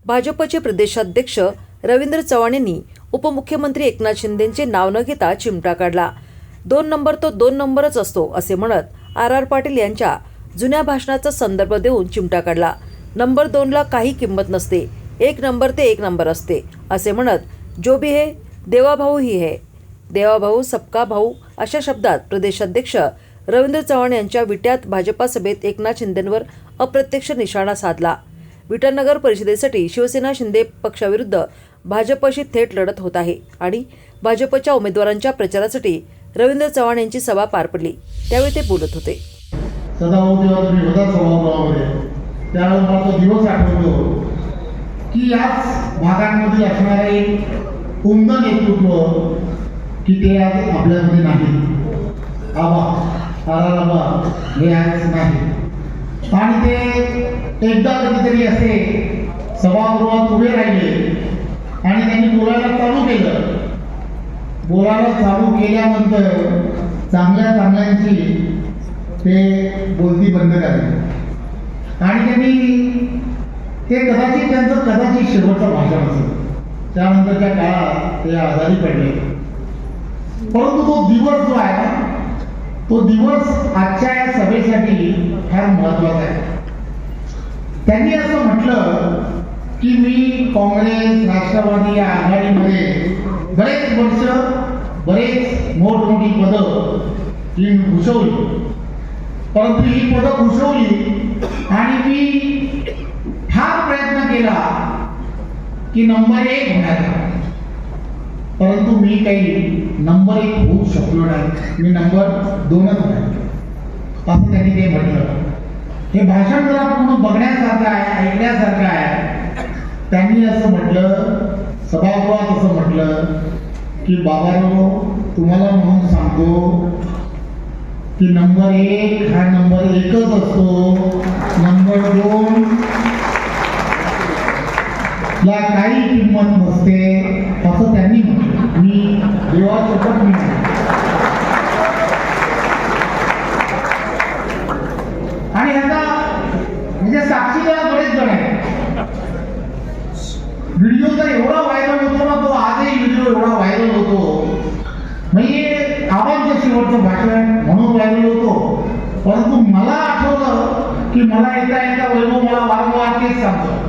भाजपचे प्रदेशाध्यक्ष रवींद्र चव्हाण यांनी उपमुख्यमंत्री एकनाथ शिंदेंचे नाव न घेता चिमटा काढला. 2 नंबर तो 2 नंबरच असतो असे म्हणत आर पाटील यांच्या जुन्या भाषणाचा संदर्भ देऊन चिमटा काढला. नंबर 2 ला काही किंमत नसते, 1 नंबर ते 1 नंबर असते असे म्हणत जो भी है देवा भाऊ ही है, देवा भाऊ सबका भाऊ अशा शब्दात प्रदेशाध्यक्ष रवींद्र चव्हाण यांच्या विट्यात भाजपा सभेत एकनाथ शिंदेंवर अप्रत्यक्ष निशाणा साधला. विटा नगर परिषदेसाठी शिवसेना शिंदे पक्षाविरुद्ध भाजपशी थेट लढत होत आहे आणि भाजपच्या उमेदवारांच्या प्रचारासाठी रवींद्र चव्हाण यांची सभा पार पडली. त्यावेळी ते बोलत होते. सदाभाऊ जेव्हा तुम्ही होता सभागृहामध्ये त्यावेळेस मला तो दिवस आठवतो की याच भागांमध्ये असणारे एक उमदा नेतृत्व की ते आज आपल्यामध्ये नाही. आबा हे आज नाही आणि ते एकदा कधीतरी असे सभागृहात उभे राहिले आणि त्यांनी बोलायला चालू केलं. बोलायला चालू केल्यानंतर चांगल्यांची ते बोलती बंद करायची आणि त्यांनी ते कदाचित शेवटचं भाषण असेल. त्यानंतरच्या काळात ते आजारी पडले. परंतु तो दिवस जो आहे ना, तो दिवस आजच्या या सभेसाठी फार महत्वाचा आहे. त्यांनी असं म्हटलं की मी काँग्रेस राष्ट्रवादी या आघाडीमध्ये बरेच वर्ष बरेच मोठमोठी पदं ही घुसवली, परंतु ही पदं घुसवली आणि मी फार प्रयत्न केला की नंबर 1 होण्याचा, परंतु मी काही नंबर 1 होऊ शकलो नाही. मी नंबर 2च आहे असं त्यांनी ते म्हटलं. हे भाषण जर आपण बघण्यासारखं आहे, ऐकण्यासारखं आहे. त्यांनी असं म्हटलं, सभागृहात असं म्हटलं की बाबांनो, तुम्हाला म्हणून सांगतो की नंबर 1 हा नंबर 1च असतो. नंबर 2 ला काही किंमत नसते असं त्यांनी म्हटलं. मी देवासोबत मी आणि ह्याचा म्हणजे साक्षीदार बरेच जण आहेत. व्हिडिओ तर एवढा व्हायरल होतो ना, तो आजही व्हिडिओ एवढा व्हायरल होतो. म्हणजे आबांचं शेवटचं भाषण म्हणून व्हायरल होतो. परंतु मला आठवलं की मला एका वैभव मला वारंवार तेच सांगतो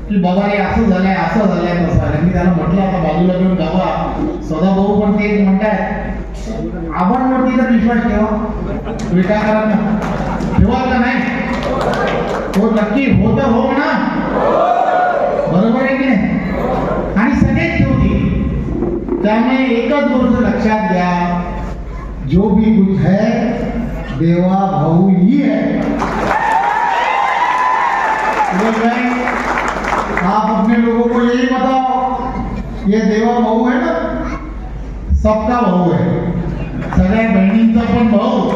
की बाबा हे असं झालंय तसं झालंय. मी त्याला म्हटलं आता बाजूला घेऊन बाबा सदाभाऊ पण तेच म्हणतायत, आबांवरती तर विश्वास ठेवा, विटाकरांना ठेवा का नाही? तो नक्की होत हो म्हणा, बरोबर आहे की नाही? आणि सगळेच ठेवतील. त्यामुळे एकच गोष्ट लक्षात घ्या, जो भी कुछ है देवा भाऊ ही है. आप अपने लोगों को यही बताओ, ये देवा भाऊ है ना, सबका भाऊ है. सगळ्या बहिणींचा पण भाऊ